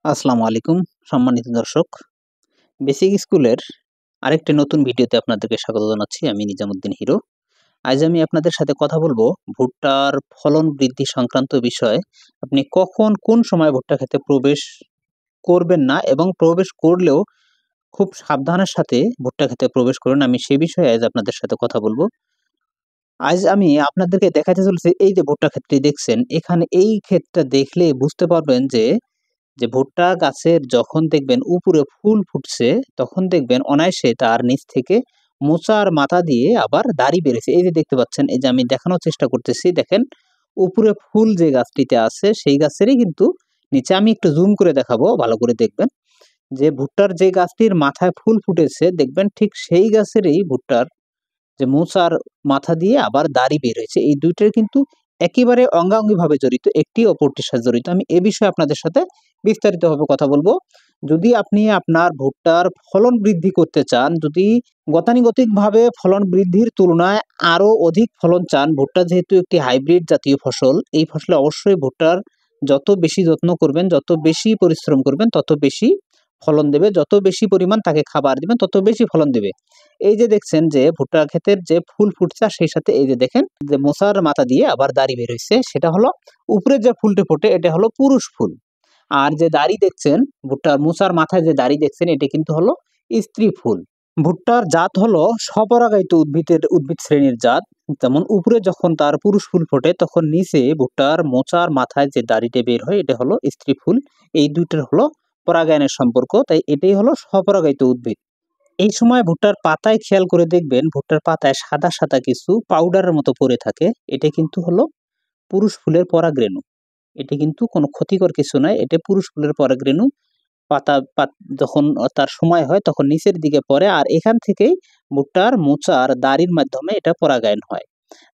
আসসালামু আলাইকুম সম্মানিত দর্শক। বেসিক স্কুলের আরেকটি নতুন ভিডিওতে আপনাদেরকে স্বাগত জানাচ্ছি। আমি নিজামুদ্দিন হিরো। আজ আমি আপনাদের সাথে কথা বলবো ভুট্টার ফলন বৃদ্ধি সংক্রান্ত বিষয়ে। আপনি কখন কোন সময় ভুট্টা ক্ষেতে প্রবেশ করবেন না এবং প্রবেশ করলেও খুব সাবধানের সাথে ভুট্টা ক্ষেতে প্রবেশ করুন। আমি সে বিষয়ে আজ আপনাদের সাথে কথা বলবো। আজ আমি আপনাদেরকে দেখাতে চলেছি এই যে ভুট্টা ক্ষেতটি দেখছেন, এখানে এই ক্ষেতটা দেখলে বুঝতে পারবেন যে ভুট্টা গাছের যখন দেখবেন উপরে ফুল ফুটছে, তখন দেখবেন অনায়াসে তার নিচ থেকে মোচার মাথা দিয়ে আবার দাড়ি বেড়েছে। এই যে দেখতে পাচ্ছেন, এই যে আমি দেখানোর চেষ্টা করতেছি, দেখেন উপরে ফুল যে গাছটিতে আছে সেই গাছেরই কিন্তু নিচে আমি একটু জুম করে দেখাবো, ভালো করে দেখবেন। যে ভুট্টার যে গাছটির মাথায় ফুল ফুটেছে দেখবেন ঠিক সেই গাছেরই ভুট্টার যে মোচার মাথা দিয়ে আবার দাড়ি বের হয়েছে। এই ২ টার কিন্তু একেবারে অঙ্গাঅঙ্গিভাবে জড়িত, একটি অপরটির সাথে জড়িত। আমি এ বিষয়ে আপনাদের সাথে বিস্তারিতভাবে কথা বলব। যদি আপনি আপনার ভুট্টার ফলন বৃদ্ধি করতে চান, যদি গতানুগতিকভাবে ফলন বৃদ্ধির তুলনায় আরো অধিক ফলন চান, ভুট্টা যেহেতু একটি হাইব্রিড জাতীয় ফসল, এই ফসলে অবশ্যই ভুট্টার যত বেশি যত্ন করবেন, যত বেশি পরিশ্রম করবেন, তত বেশি ফলন দেবে। যত বেশি পরিমাণ তাকে খাবার দিবেন, তত বেশি ফলন দেবে। এই যে দেখছেন যে ভুট্টা ক্ষেতের যে ফুল ফুটছে আর সেই সাথে এই যে দেখেন যে মোচার মাথা দিয়ে আবার দাড়ি বের হইছে, সেটা হলো উপরে যে ফুলটা ফোটে এটা হলো পুরুষ ফুল। আর যে দাড়ি দেখছেন, ভুট্টার মোচার মাথায় যে দাড়ি দেখছেন এটা কিন্তু হলো স্ত্রী ফুল। ভুট্টার জাত হলো স্বপরাগায়িত উদ্ভিদ শ্রেণীর জাত। যেমন উপরে যখন তার পুরুষ ফুল ফোটে তখন নিচে ভুট্টার মোচার মাথায় যে দাড়িটা বের হয় এটা হলো স্ত্রী ফুল। এই দুইটার হলো পরাগায়নের সম্পর্ক, তাই এটাই হলো স্বপরাগায়িত উদ্ভিদ। এই সময় ভুট্টার পাতায় খেয়াল করে দেখবেন, ভুট্টার পাতায় সাদা সাদা কিছু পাউডারের মতো পড়ে থাকে। এটা কিন্তু হলো পুরুষ ফুলের পরাগরেণু। এটি কিন্তু কোনো ক্ষতিকর কিছু নয়, এটা পুরুষ ফুলের পরাগরেণু। যখন তার সময় হয় তখন নিচের দিকে পড়ে, আর এখান থেকেই ভুট্টার মোচার দাড়ির মাধ্যমে এটা পরাগায়ন হয়।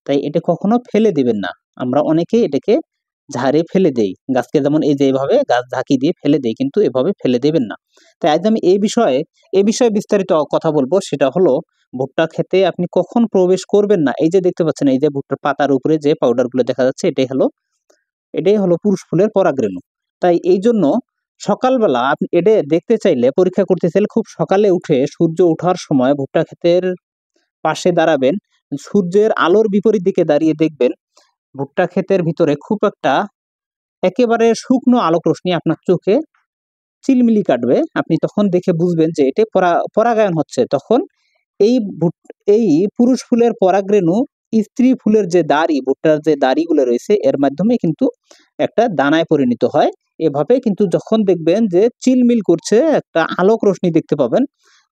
তাই এটা কখনো ফেলে দিবেন না। আমরা অনেকেই এটাকে ঝাড়ে ফেলে দেই। গাছকে যেমন এই যে এভাবে গাছ ঝাঁকি দিয়ে ফেলে দেই, কিন্তু এভাবে ফেলে দেবেন না। তাই আজ আমি এই বিষয়ে বিস্তারিত কথা বলবো। সেটা হলো ভুট্টা ক্ষেতে আপনি কখন প্রবেশ করবেন না। এই যে দেখতে পাচ্ছেন, এই যে ভুট্টার পাতার উপরে যে পাউডার গুলো দেখা যাচ্ছে এটাই হলো পুরুষ ফুলের পরাগরেণু। তাই এইজন্য সকালবেলা আপনি এটা দেখতে চাইলে, পরীক্ষা করতে চাইলে খুব সকালে উঠে সূর্য ওঠার সময় ভুট্টা ক্ষেতের পাশে দাঁড়াবেন। সূর্যের আলোর বিপরীত দিকে দাঁড়িয়ে দেখবেন ভুট্টা ক্ষেতের ভিতরে খুব একটা একেবারে শুকনো আলোক রশ্মি আপনার চোখে চিলমিলি কাটবে। আপনি তখন দেখে বুঝবেন যে এটা পরাগায়ন হচ্ছে। তখন এই ভুট এই পুরুষ ফুলের পরাগরেণু স্ত্রী ফুলের যে দাড়ি, ভুট্টার যে দাড়িগুলো রয়েছে এর মাধ্যমে কিন্তু একটা দানায় পরিণত হয়। এভাবে কিন্তু যখন দেখবেন যে চিলমিল করছে, একটা আলোক রশ্মি দেখতে পাবেন,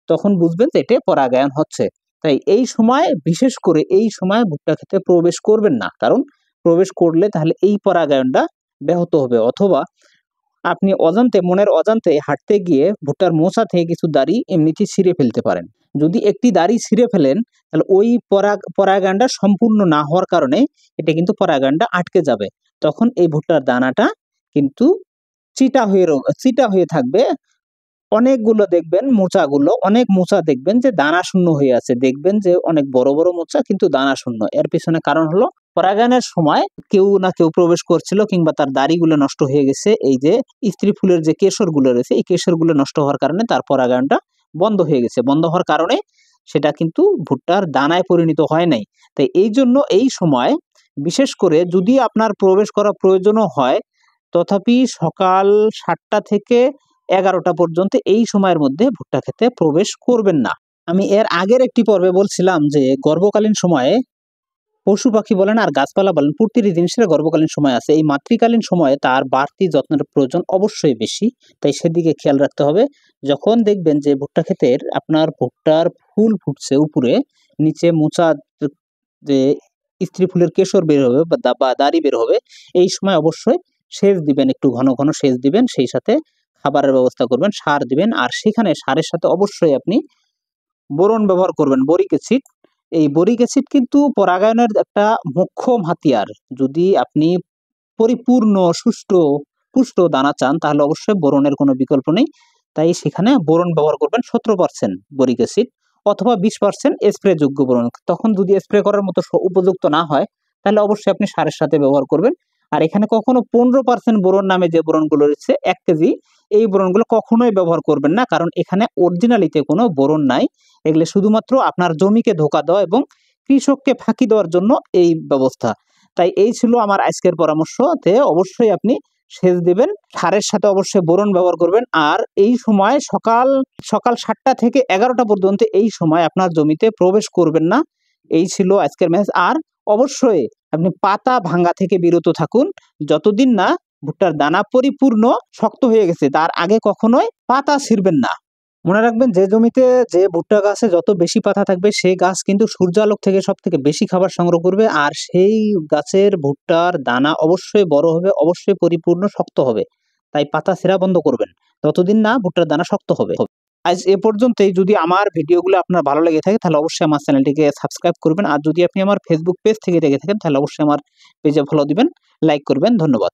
তখন বুঝবেন যে এটা পরাগায়ন হচ্ছে। তাই এই সময়, বিশেষ করে এই সময় ভুট্টা ক্ষেতে প্রবেশ করবেন না। কারণ প্রবেশ করলে তাহলে এই পরাগায়নটা ব্যাহত হবে, অথবা আপনি মনের অজান্তে হাঁটতে গিয়ে ভুট্টার মোচা থেকে কিছু দাড়ি এমনিতেই ছিঁড়ে ফেলতে পারেন। যদি একটি দাড়ি ছিঁড়ে ফেলেন তাহলে ওই পরাগায়নটা সম্পূর্ণ না হওয়ার কারণে এটা কিন্তু পরাগায়নটা আটকে যাবে। তখন এই ভুট্টার দানাটা কিন্তু চিটা হয়ে থাকবে। অনেকগুলো দেখবেন অনেক মোচা দেখবেন যে দানা শূন্য হয়ে আছে। দেখবেন যে অনেক বড়, বড় মোচা কিন্তু দানা শূন্য। এর পেছনে কারণ হলো পরাগায়নের সময় কেউ না কেউ প্রবেশ করছিল কিংবা তার দাড়িগুলো নষ্ট হয়ে গেছে। এই যে স্ত্রী ফুলের যে কেশরগুলো রয়েছে এই কেশরগুলো নষ্ট হওয়ার কারণে তার পরাগায়নটা বন্ধ হয়ে গেছে। বন্ধ হওয়ার কারণে সেটা কিন্তু ভুট্টার দানায় পরিণত হয় নাই। তাই এইজন্য এই সময় বিশেষ করে যদি আপনার প্রবেশ করা প্রয়োজনও হয়, তথাপি সকাল ৭টা থেকে ১১টা পর্যন্ত এই সময়ের মধ্যে ভুট্টা ক্ষেতে প্রবেশ করবেন না। আমি এর আগের একটি পর্বে বলছিলাম যে গর্ভকালীন সময়ে পশু পাখি বলেন আর গাছপালা বলেন, প্রতিটি জিনিসের গর্ভকালীন সময় আছে। এই মাতৃকালীন সময়ে তার বাড়তি যত্নের প্রয়োজন অবশ্যই বেশি। তাই সেদিকে খেয়াল রাখতে হবে। যখন দেখবেন যে ভুট্টা ক্ষেতের আপনার ভুট্টার ফুল ফুটছে উপরে, নিচে মোচা যে স্ত্রী ফুলের কেশর বের হবে বা দাড়ি বের হবে, এই সময় অবশ্যই সেচ দিবেন, একটু ঘন ঘন সেচ দিবেন। সেই সাথে খাবারের ব্যবস্থা করবেন, সার দিবেন। আর সেখানে সারের সাথে অবশ্যই আপনি বোরন ব্যবহার করবেন, বরিক অ্যাসিড। এই বরিক অ্যাসিড কিন্তু পরাগায়নের একটা মোক্ষম হাতিয়ার। যদি আপনি পরিপূর্ণ পুষ্ট দানা চান তাহলে অবশ্যই বোরনের কোনো বিকল্প নেই। তাই সেখানে বোরন ব্যবহার করবেন 17% বরিক অ্যাসিড, অথবা 20% স্প্রে যোগ্য বোরন। তখন যদি স্প্রে করার মতো উপযুক্ত না হয় তাহলে অবশ্যই আপনি সারের সাথে ব্যবহার করবেন। আর এখানে কখনো 15% বোরন নামে যে বোরনগুলো রয়েছে 1 কেজি এই বোরনগুলো কখনোই ব্যবহার করবেন না, কারণ এখানে অরিজিনালিতে কোনো বোরন নাই। এগুলো শুধুমাত্র আপনার জমিকে ধোঁকা দেওয়া এবং কৃষককে ফাঁকি দেওয়ার জন্য এই ব্যবস্থা। তাই এই ছিল আমার আজকের পরামর্শ। অবশ্যই আপনি সেচ দিবেন, সারের সাথে অবশ্যই বোরন ব্যবহার করবেন। আর এই সময় সকাল সকাল 7টা থেকে 11টা পর্যন্ত এই সময় আপনার জমিতে প্রবেশ করবেন না। এই ছিল আজকের মেসেজ। আর অবশ্যই আপনি পাতা ভাঙা থেকে বিরত থাকুন, যতদিন না ভুট্টার দানা পরিপূর্ণ শক্ত হয়ে গেছে তার আগে কখনোই পাতা ছিঁড়বেন না। মনে রাখবেন, যে জমিতে যে ভুট্টা গাছে যত বেশি পাতা থাকবে সেই গাছ কিন্তু সূর্যালোক থেকে সব থেকে বেশি খাবার সংগ্রহ করবে, আর সেই গাছের ভুট্টার দানা অবশ্যই বড় হবে, অবশ্যই পরিপূর্ণ শক্ত হবে। তাই পাতা ছেঁড়া বন্ধ করবেন যতদিন না ভুট্টার দানা শক্ত হবে। আজ এ পর্যন্তই। যদি আমার ভিডিওগুলো আপনার ভালো লেগে থাকে তাহলে অবশ্যই আমার চ্যানেলটিকে সাবস্ক্রাইব করবেন। আর যদি আপনি আমার ফেসবুক পেজ থেকে দেখে থাকেন তাহলে অবশ্যই আমার পেজে ফলো দিবেন, লাইক করবেন। ধন্যবাদ।